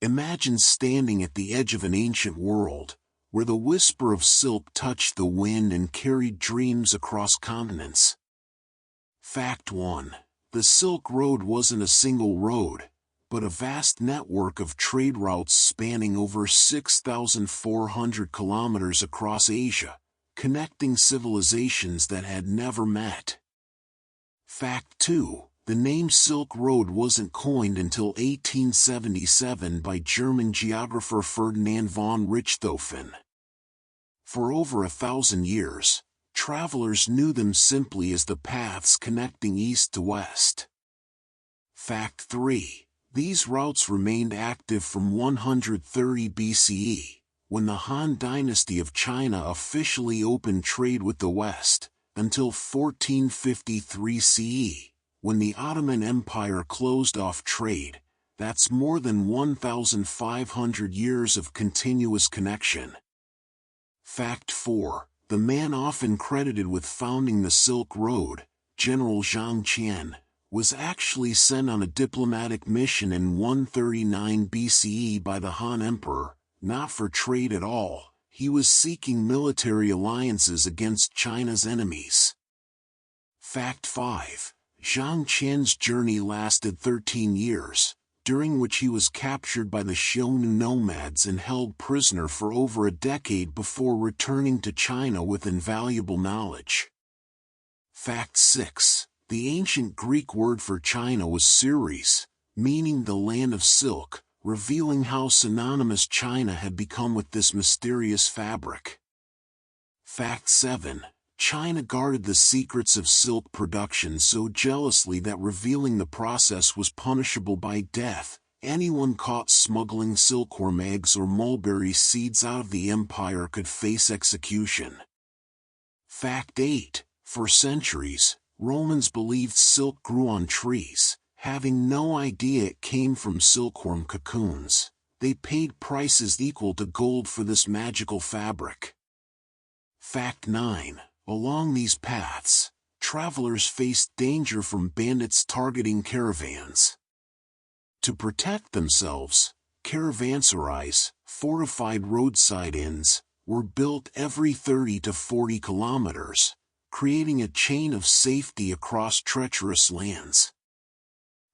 Imagine standing at the edge of an ancient world, where the whisper of silk touched the wind and carried dreams across continents. Fact 1. The Silk Road wasn't a single road, but a vast network of trade routes spanning over 6,400 kilometers across Asia, connecting civilizations that had never met. Fact 2. The name Silk Road wasn't coined until 1877 by German geographer Ferdinand von Richthofen. For over 1,000 years, travelers knew them simply as the paths connecting east to west. Fact 3. These routes remained active from 130 BCE, when the Han Dynasty of China officially opened trade with the West, until 1453 CE, when the Ottoman Empire closed off trade. That's more than 1,500 years of continuous connection. Fact 4. The man often credited with founding the Silk Road, General Zhang Qian, was actually sent on a diplomatic mission in 139 BCE by the Han Emperor, not for trade at all. He was seeking military alliances against China's enemies. Fact 5. Zhang Qian's journey lasted 13 years, during which he was captured by the Xiongnu nomads and held prisoner for over a decade before returning to China with invaluable knowledge. Fact 6. The ancient Greek word for China was Ceres, meaning the land of silk, revealing how synonymous China had become with this mysterious fabric. Fact 7. China guarded the secrets of silk production so jealously that revealing the process was punishable by death. Anyone caught smuggling silkworm eggs or mulberry seeds out of the empire could face execution. Fact 8. For centuries, Romans believed silk grew on trees, having no idea it came from silkworm cocoons. They paid prices equal to gold for this magical fabric. Fact 9. Along these paths, travelers faced danger from bandits targeting caravans. To protect themselves, caravanserais, fortified roadside inns, were built every 30 to 40 kilometers, creating a chain of safety across treacherous lands.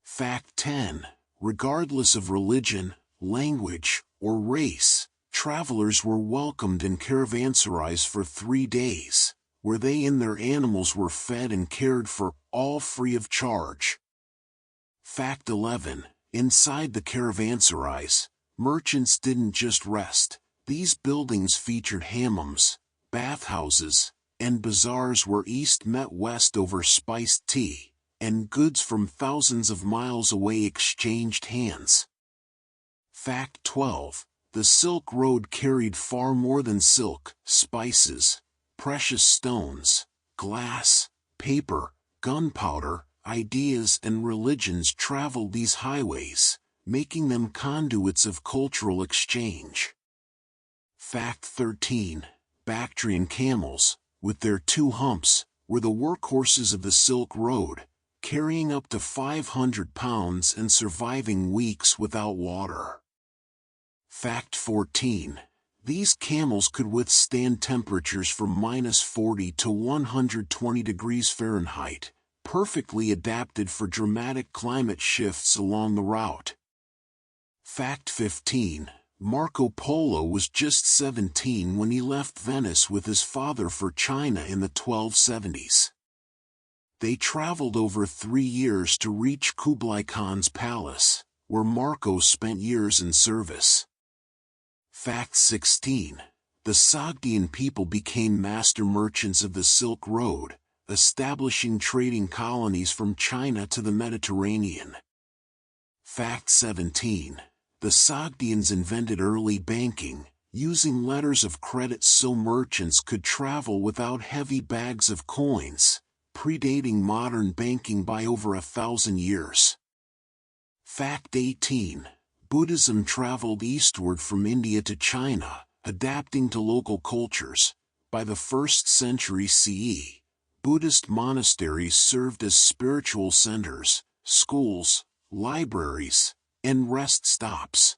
Fact 10. Regardless of religion, language, or race, travelers were welcomed in caravanserais for 3 days, where they and their animals were fed and cared for, all free of charge. Fact 11. Inside the caravanserais, merchants didn't just rest. These buildings featured hammams, bathhouses, and bazaars where East met West over spiced tea, and goods from thousands of miles away exchanged hands. Fact 12. The Silk Road carried far more than silk, spices, precious stones, glass, paper, gunpowder, ideas and religions traveled these highways, making them conduits of cultural exchange. Fact 13. Bactrian camels, with their 2 humps, were the workhorses of the Silk Road, carrying up to 500 pounds and surviving weeks without water. Fact 14. These camels could withstand temperatures from -40 to 120 degrees Fahrenheit, perfectly adapted for dramatic climate shifts along the route. Fact 15. Marco Polo was just 17 when he left Venice with his father for China in the 1270s. They traveled over 3 years to reach Kublai Khan's palace, where Marco spent years in service. Fact 16. The Sogdian people became master merchants of the Silk Road, establishing trading colonies from China to the Mediterranean. Fact 17. The Sogdians invented early banking, using letters of credit so merchants could travel without heavy bags of coins, predating modern banking by over 1,000 years. Fact 18. Buddhism traveled eastward from India to China, adapting to local cultures. By the 1st century CE, Buddhist monasteries served as spiritual centers, schools, libraries, and rest stops.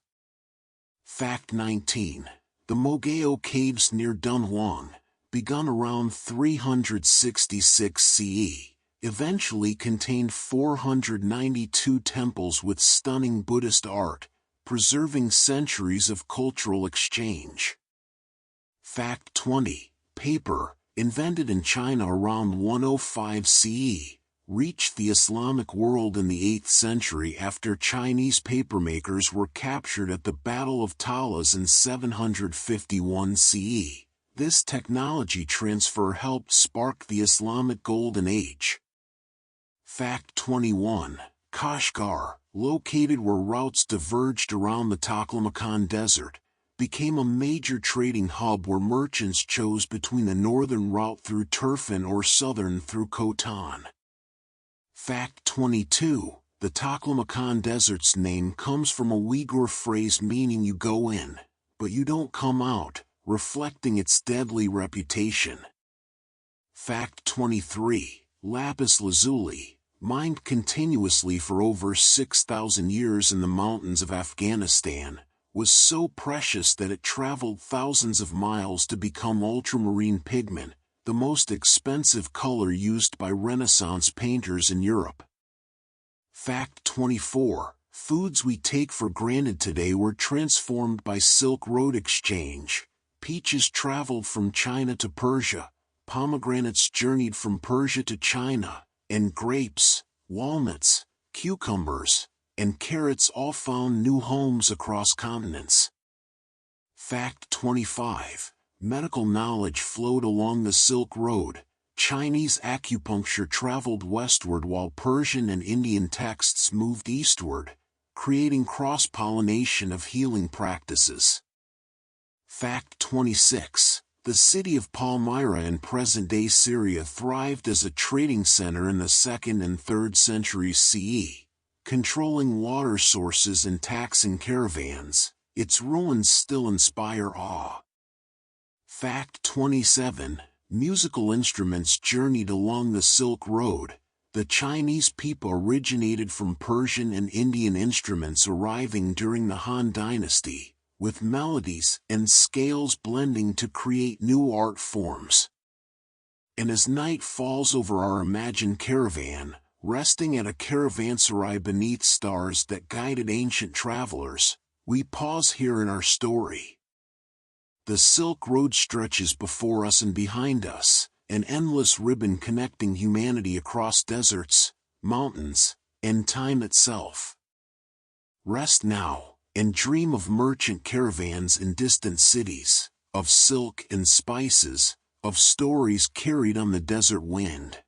Fact 19. The Mogao Caves near Dunhuang, begun around 366 CE, eventually contained 492 temples with stunning Buddhist art, preserving centuries of cultural exchange. Fact 20. Paper, invented in China around 105 CE, reached the Islamic world in the 8th century after Chinese papermakers were captured at the Battle of Talas in 751 CE. This technology transfer helped spark the Islamic Golden Age. Fact 21. Kashgar, located where routes diverged around the Taklamakan Desert, became a major trading hub where merchants chose between the northern route through Turfan or southern through Khotan. Fact 22. The Taklamakan Desert's name comes from a Uyghur phrase meaning you go in, but you don't come out, reflecting its deadly reputation. Fact 23. Lapis lazuli, mined continuously for over 6,000 years in the mountains of Afghanistan, was so precious that it traveled thousands of miles to become ultramarine pigment, the most expensive color used by Renaissance painters in Europe. Fact 24. Foods we take for granted today were transformed by Silk Road exchange. Peaches traveled from China to Persia, pomegranates journeyed from Persia to China, and grapes, walnuts, cucumbers, and carrots all found new homes across continents. Fact 25. Medical knowledge flowed along the Silk Road. Chinese acupuncture traveled westward while Persian and Indian texts moved eastward, creating cross-pollination of healing practices. Fact 26. The city of Palmyra in present-day Syria thrived as a trading center in the 2nd and 3rd centuries CE, controlling water sources and taxing caravans. Its ruins still inspire awe. Fact 27. Musical instruments journeyed along the Silk Road. The Chinese pipa originated from Persian and Indian instruments arriving during the Han Dynasty, with melodies and scales blending to create new art forms. And as night falls over our imagined caravan, resting at a caravanserai beneath stars that guided ancient travelers, we pause here in our story. The Silk Road stretches before us and behind us, an endless ribbon connecting humanity across deserts, mountains, and time itself. Rest now, and dream of merchant caravans in distant cities, of silk and spices, of stories carried on the desert wind.